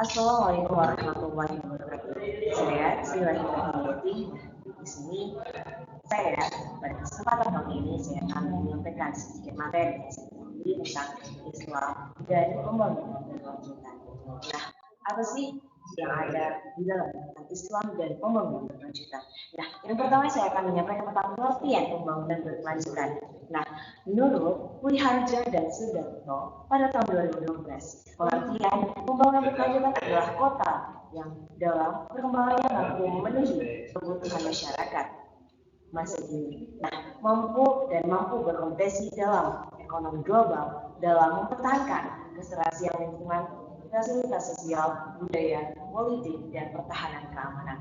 Assalamualaikum warahmatullahi wabarakatuh. Saya Sri Wahyudi. Di sini saya pada kesempatan kali ini saya akan menyampaikan sedikit materi tentang Islam dan pembangunan berkelanjutan. Nah, apa sih yang ada di dalam tentang Islam dan pembangunan berkelanjutan? Nah, yang pertama saya akan menyampaikan tentang pengertian pembangunan berkelanjutan. Nah, menurut Uli Harja dan Sudarto pada tahun 2012, pengertian pembangunan berkelanjutan adalah kota yang dalam perkembangannya mampu memenuhi kebutuhan masyarakat masa kini. Nah, mampu berkompetisi dalam ekonomi global dalam mempertahankan keserasian lingkungan, fasilitas sosial, budaya, politik, dan pertahanan keamanan.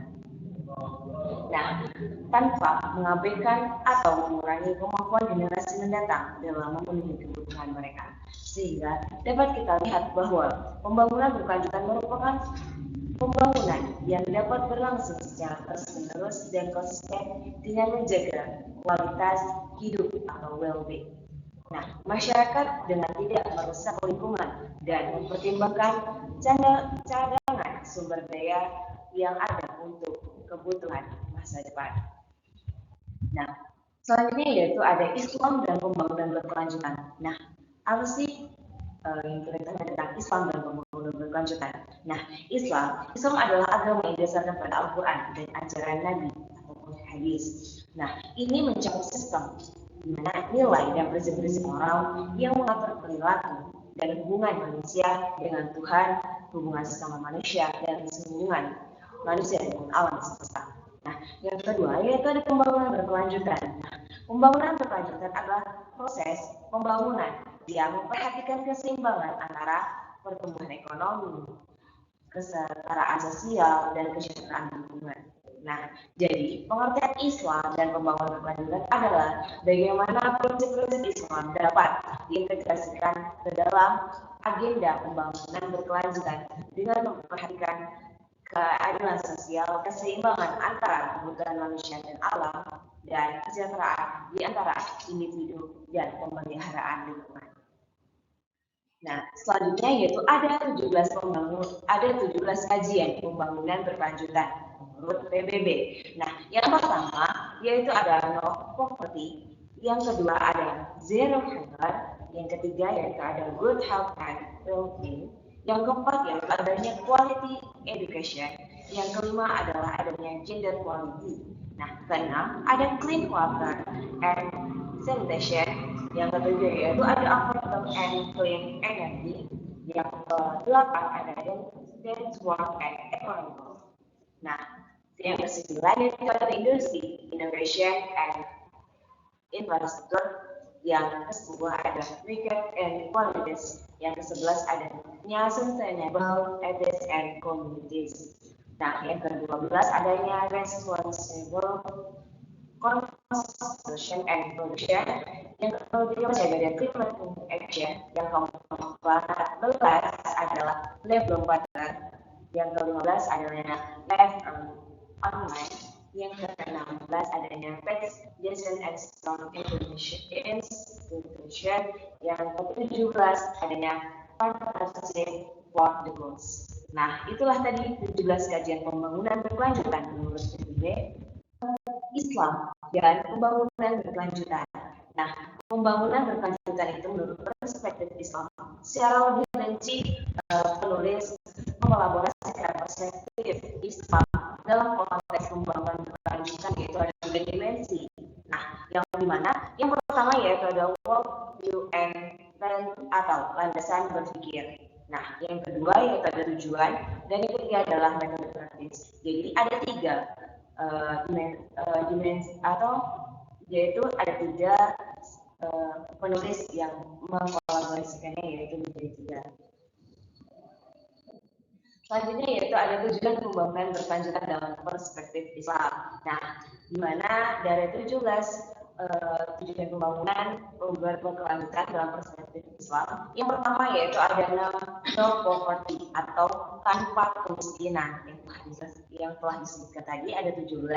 Nah, tanpa mengabaikan atau mengurangi kemampuan generasi mendatang dalam memenuhi kebutuhan mereka. Sehingga dapat kita lihat bahwa pembangunan berkelanjutan merupakan pembangunan yang dapat berlangsung secara terus-menerus dan konsisten dengan menjaga kualitas hidup atau well-being. Nah, masyarakat dengan tidak merusak lingkungan dan mempertimbangkan cadangan sumber daya yang ada untuk kebutuhan masa depan. Nah, selanjutnya yaitu ada Islam dan pembangunan berkelanjutan. Nah, apa sih yang kita tahu tentang Islam dan pembangunan berkelanjutan? Nah, Islam adalah agama yang didasarkan pada Al-Quran dan ajaran Nabi ataupun hadis. Nah, ini mencakup sistem di mana nilai dan prinsip-prinsip moral yang mengatur perilaku dan hubungan manusia dengan Tuhan, hubungan sesama manusia, dan hubungan manusia dengan alam semesta. Nah, yang kedua yaitu ada pembangunan berkelanjutan. Nah, pembangunan berkelanjutan adalah proses pembangunan yang memperhatikan keseimbangan antara pertumbuhan ekonomi, kesetaraan sosial, dan kesejahteraan lingkungan. Nah, jadi pengertian Islam dan pembangunan berkelanjutan adalah bagaimana prinsip-prinsip Islam dapat diintegrasikan ke dalam agenda pembangunan berkelanjutan dengan memperhatikan keadilan sosial, keseimbangan antara kebutuhan manusia dan alam, dan kesejahteraan di antara individu dan pemeliharaan lingkungan. Nah, selanjutnya yaitu ada 17 kajian pembangunan berkelanjutan menurut PBB. Nah, yang pertama yaitu ada no poverty, yang kedua ada zero hunger, yang ketiga yaitu ada good health and well-being, yang keempat yaitu adanya quality education, yang kelima adalah adanya gender quality. Nah, keenam ada clean water and sanitation, yang ketujuh yaitu ada affordable and clean energy, yang kedelapan ada dense work and economical. Nah, yang kesembilan yaitu ada industri, innovation and infrastructure, yang ke-10 ada market and qualities, yang ke-11 adanya sustainable habits and communities. Nah, yang ke-12 adanya responsible consumption and production, yang ke-13 ada climate action, yang ke-14 adalah live water, yang ke-15 adanya live online, yang ke-16 adanya taxation and strong institution, yang ke-17 adanya partnership for the goals. Nah, itulah tadi 17 kajian pembangunan berkelanjutan menurut PBB Islam dan pembangunan berkelanjutan. Nah, pembangunan berkelanjutan itu menurut perspektif Islam secara lebih rinci penulis mengelaborasikan perspektif Islam dalam konteks pembangunan berkelanjutan, yaitu ada 3 dimensi. Nah, yang dimana yang pertama yaitu ada world view and plan atau landasan berpikir. Nah, yang kedua yaitu ada tujuan, dan yang ketiga adalah metode praktis. Jadi ada 3 dimensi atau yaitu ada 3 penulis yang mengkolaborasikannya, yaitu menjadi 3. Selanjutnya yaitu ada tujuan pembangunan berkelanjutan dalam perspektif Islam. Nah, di mana dari 17 tujuan pembangunan berkelanjutan dalam perspektif Islam, yang pertama yaitu ada no poverty atau tanpa kemiskinan, yang telah disebutkan tadi ada 17.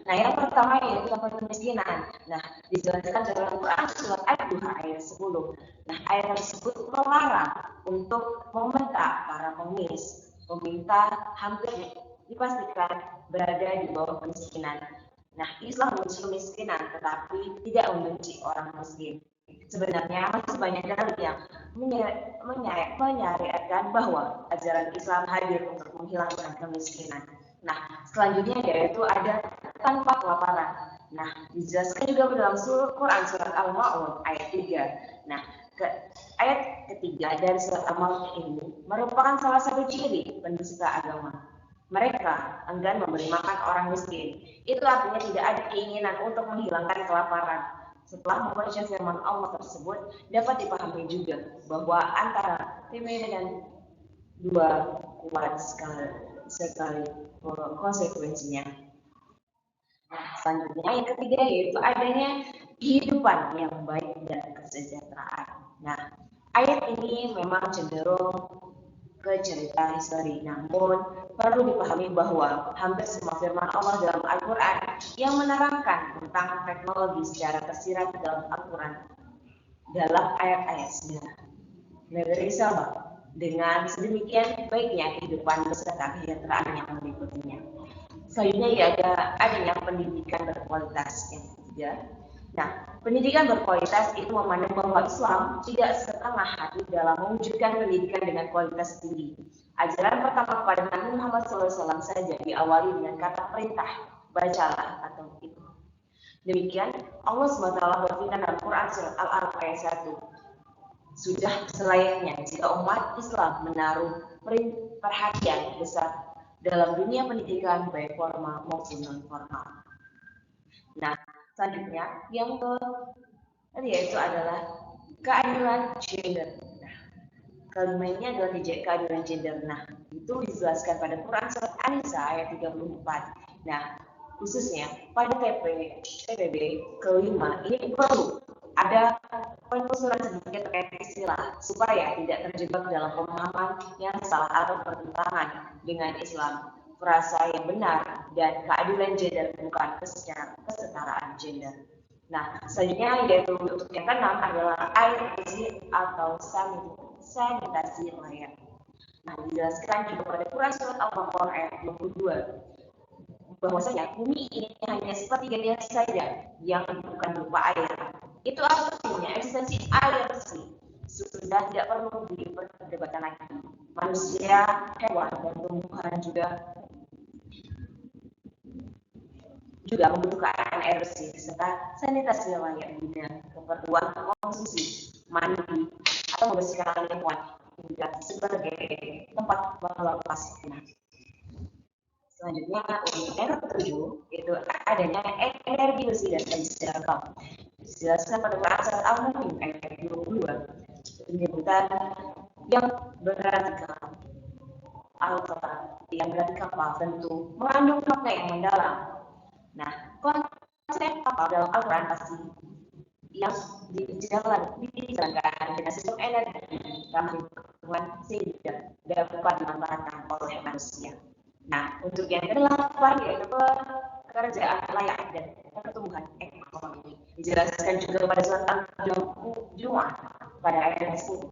Nah, yang pertama yaitu tentang kemiskinan. Nah, dijelaskan dalam Quran surat Ad-Duha ayat 10. Nah, ayat tersebut melarang untuk meminta para pengemis, meminta hampir dipastikan berada di bawah kemiskinan. Nah, Islam membenci kemiskinan, tetapi tidak membenci orang miskin. Sebenarnya masih banyak dalil yang menyariatkan bahwa ajaran Islam hadir untuk menghilangkan kemiskinan. Nah, selanjutnya yaitu ada tanpa kelaparan. Nah, dijelaskan juga dalam Quran surat Al-Ma'un ayat 3. Nah, ayat ketiga dari surat Al-Ma'un ini merupakan salah satu ciri penista agama. Mereka enggan memberi makan orang miskin. Itu artinya tidak ada keinginan untuk menghilangkan kelaparan. Setelah membaca firman Allah tersebut, dapat dipahami juga bahwa antara tema dan dua kuat sekali konsekuensinya. Nah, selanjutnya yang ketiga yaitu adanya kehidupan yang baik dan kesejahteraan. Nah, ayat ini memang cenderung ke cerita histori, namun perlu dipahami bahwa hampir semua firman Allah dalam Al-Quran yang menerangkan tentang teknologi secara tersirat dalam Al-Quran dalam ayat-ayatnya memberi sabab dengan sedemikian baiknya kehidupan beserta kesejahteraan yang berikutnya. Selanjutnya ya adanya pendidikan berkualitas yang ketiga. Nah, pendidikan berkualitas itu memandang bahwa Islam tidak setengah hati dalam mewujudkan pendidikan dengan kualitas tinggi. Ajaran pertama kepada Nabi Muhammad SAW saja diawali dengan kata perintah, bacalah atau itu. Demikian Allah SWT berfirman dalam Quran surat Al-Araf ayat 1. Sudah selayaknya jika umat Islam menaruh perhatian besar dalam dunia pendidikan baik formal maupun non formal. Nah, selanjutnya yang yaitu adalah keadilan gender. Nah, kelima ini adalah keadilan gender. Nah, itu dijelaskan pada Quran surat An-Nisa ayat 34. Nah, khususnya pada TPB kelima ini perlu ada penelusuran sedikit terkait istilah supaya tidak terjebak dalam pemahaman yang salah atau bertentangan dengan Islam. Frasa yang benar dan keadilan gender bukan kesetaraan gender. Nah, selanjutnya yaitu untuk yang keenam adalah air bersih atau sanitasi layak. Nah, dijelaskan juga pada Quran surat Al-Baqarah ayat 22 bahwasanya bumi ini hanya sepertiga saja yang bukan berupa air. Itu artinya eksistensi air bersih sudah tidak perlu diperdebatkan lagi. Manusia, hewan, dan tumbuhan juga membutuhkan air bersih serta sanitasi layak guna keperluan konsumsi, mandi, atau membersihkan lingkungan juga sebagai tempat melepas penat. Selanjutnya untuk yang ketujuh itu adanya energi bersih dan hijau. Dijelaskan pada Quran surat Al-Mu'min ayat 22 penyebutan yang berarti yang berarti kapal tentu mengandung makna yang mendalam. Nah, konsep kapal dalam Al-Quran pasti yang dijalankan dengan sistem energi ramah lingkungan sehingga dapat dimanfaatkan oleh manusia. Nah, untuk yang kedelapan yaitu pekerjaan layak dan pertumbuhan ekonomi. Dijelaskan juga pada surat Al-Jumu'ah pada ayat 10.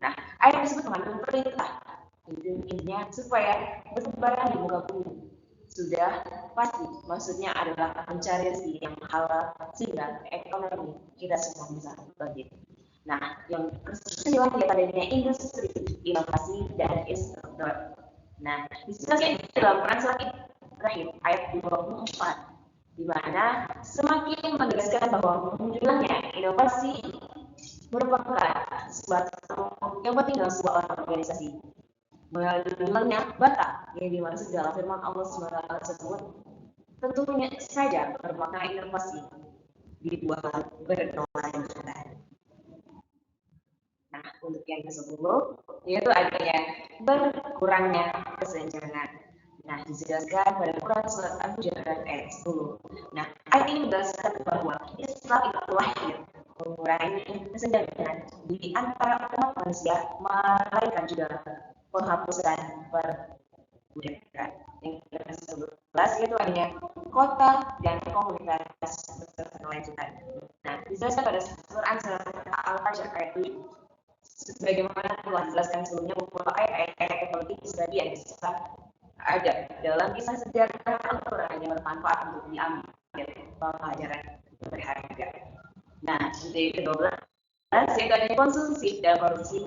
Nah, ayat tersebut mengandung perintah intinya supaya bertebaran di muka bumi. Sudah pasti maksudnya adalah mencari rezeki yang halal sehingga ekonomi kita semua bisa bangkit. Nah, yang kesembilan adanya industri, inovasi dan infrastruktur. Nah, dijelaskan dalam Quran surat Ibrahim ayat 24 di mana semakin menegaskan bahwa munculnya inovasi merupakan sesuatu yang penting dalam sebuah organisasi. Mengenai bata yang dimaksud dalam firman Allah SWT tersebut tentunya saja merupakan inovasi di dua hal berkelanjutan. Nah, untuk yang ke-10 yaitu adanya berkurangnya kesenjangan. Nah, dijelaskan pada Quran surat Al-Hujurat ayat 10. Nah, ayat ini menjelaskan bahwa Islam itu lahir mengurangi kesenjangan di antara umat manusia, melainkan juga penghapusan perbudakan. Yang ke-11 yaitu adanya kota dan komunitas berkelanjutan. Nah, dijelaskan pada Quran surat Al-Fajr ayat 7. Sebagaimana telah dijelaskan sebelumnya, beberapa ayat-ayat ekologi sebagian besar ada dalam kisah sejarah Al-Quran yang bermanfaat untuk diambil pelajaran berharga. Nah, di ke-12 yaitu adanya konsumsi dan korupsi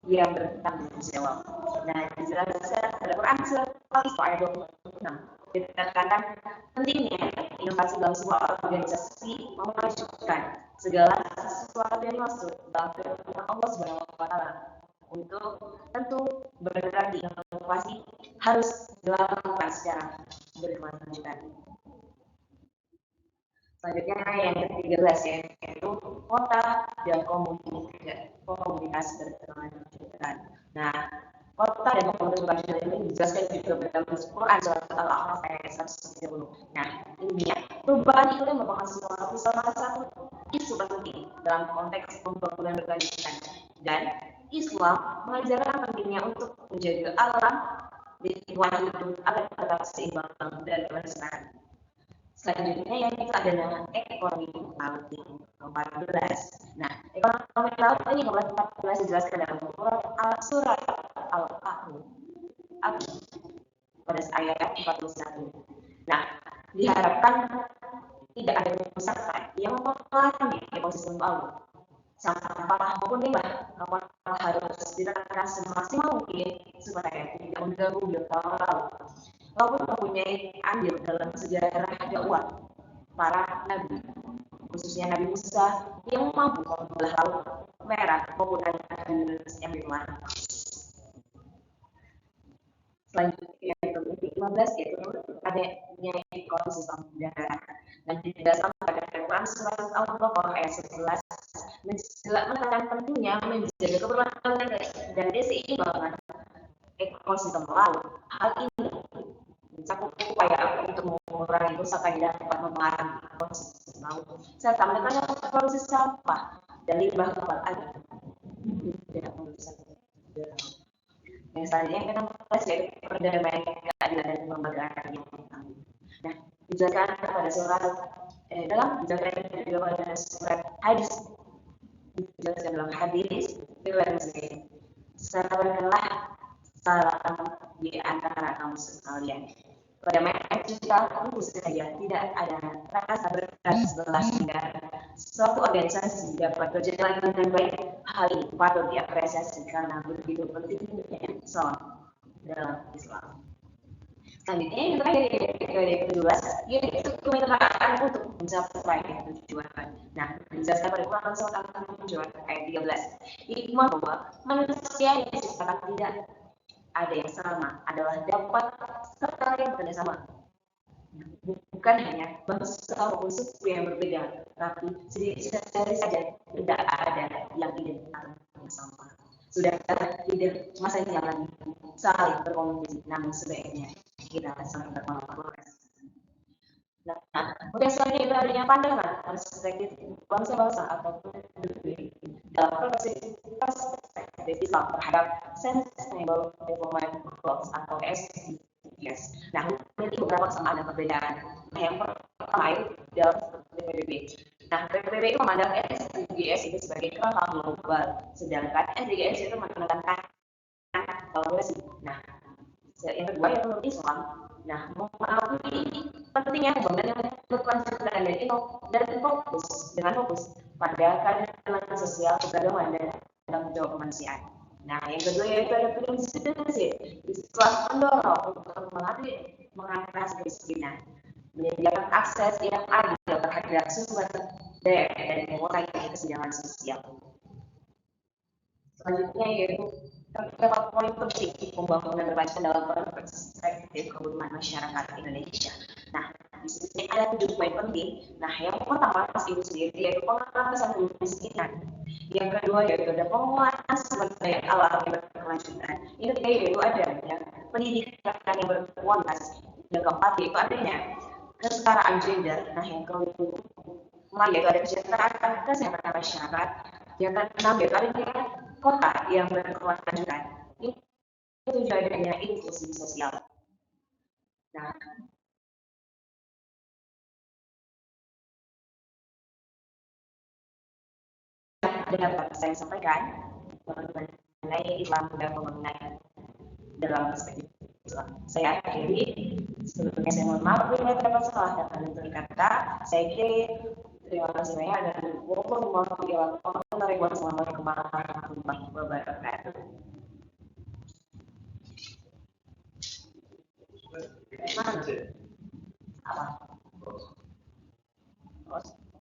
yang bertanggung jawab. Nah, dijelaskan pada Quran surat Al-Isra ayat 26 dikatakan pentingnya inovasi dalam sebuah organisasi memajukan segala sesuatu yang dimaksud dalam firman Allah Subhanahu wa taala. Untuk tentu bergerak di inovasi harus dilakukan secara berkelanjutan. Selanjutnya yang ke-13 yaitu kota dan komunitas berkelanjutan. Nah, kota dan komunitas berkelanjutan ini dijelaskan juga dalam Quran surat Al-A'raf ayat 130. Nah, intinya perubahan itu merupakan salah satu isu penting dalam konteks pembangunan berkelanjutan, dan Islam mengajarkan pentingnya untuk menjaga alam lingkungan hidup agar tetap seimbang dan kelestarian. Selanjutnya yang itu adalah ekonomi laut yang ke-14. Nah, ekonomi laut ini ke-14 dijelaskan dalam surat Al-A'raf pada ayat 41. Nah, diharapkan tidak ada kerusakan yang mempengaruhi ekosistem laut. Sampah maupun limbah harus ditekan semaksimal mungkin supaya tidak mengganggu biota laut. Laut mempunyai andil dalam sejarah dakwah para nabi, khususnya Nabi Musa yang mampu membelah laut merah maupun Nabi Yunus yang di luar. Selanjutnya yang ke-15 yaitu adanya ekosistem darat, dan didasarkan pada Quran surat Al-Baqarah ayat 11 menekankan pentingnya menjaga keberlangsungan dan keseimbangan ekosistem laut. Hal ini mencakup upaya untuk mengurangi kerusakan yang dapat mempengaruhi ekosistem laut serta menekan produksi sampah dan limbah kapal agar tidak merusak darat. Yang selanjutnya yang ke-16 yaitu perdamaian, keadilan dan kelembagaan yang tangguh. Nah, dijelaskan pada surat dijelaskan juga pada surat hadis, dijelaskan dalam hadis riwayat Muslim, sabarkanlah salah di antara kamu sekalian. Perdamaian jika tentu saja tidak ada rasa berat sebelah sehingga suatu organisasi dapat berjalan dengan baik. Hal ini patut diapresiasi karena begitu pentingnya Islam dalam Islam. Selanjutnya yang terakhir yang kedua yaitu kemitraan untuk mencapai tujuan. Nah, dijelaskan pada Quran surat Al-Furqan ayat 13. Hikmah bahwa manusia yang diciptakan tidak ada yang sama adalah dapat serta yang bekerjasama. Bukan hanya bangsa maupun suku yang berbeda, tapi sedikit saja tidak ada yang identik sama. Sudah tidak masanya lagi saling berkomunikasi, namun sebaiknya kita saling berkolaborasi. Nah, berdasarkan itu adanya pandangan perspektif bangsa-bangsa ataupun dalam perspektif Islam terhadap Sustainable Development Goals atau SDGs. Nah, memiliki beberapa kesamaan dan perbedaan. Nah, yang pertama itu dalam PBB. Nah, PBB itu memandang SDGs itu sebagai kerangka global, sedangkan SDGs itu menekankan kolaborasi. Nah, yang kedua yaitu Islam. Nah, mengakui pentingnya pembangunan berkelanjutan dan fokus pada keadilan sosial, keberagaman dan tanggung jawab kemanusiaan. Nah, yang kedua yaitu ada prinsip Islam mendorong untuk mengatasi kemiskinan, menyediakan akses yang adil terhadap sumber daya dan mengurangi kesenjangan sosial. Selanjutnya yaitu terdapat poin penting pembangunan berkelanjutan dalam perspektif kebutuhan masyarakat Indonesia. Nah, di sini ada 7 poin penting. Nah, yang pertama itu sendiri yaitu pengentasan kemiskinan. Yang kedua yaitu ada penguatan sumber daya alam yang berkelanjutan. Yang ketiga yaitu adanya pendidikan yang berkualitas. Yang keempat yaitu adanya kesetaraan gender. Nah, yang kelima yaitu ada kesejahteraan masyarakat. Yang keenam yaitu adanya kota yang berkelanjutan. Itu juga adanya inklusi sosial. Nah, dapat saya sampaikan mengenai Islam dan pembangunan dalam perspektif Islam. Saya akhiri, sebelumnya saya mohon maaf bila terdapat salah dan tutur kata. Saya akhiri, terima kasih banyak dan wassalamualaikum warahmatullahi wabarakatuh. Mana?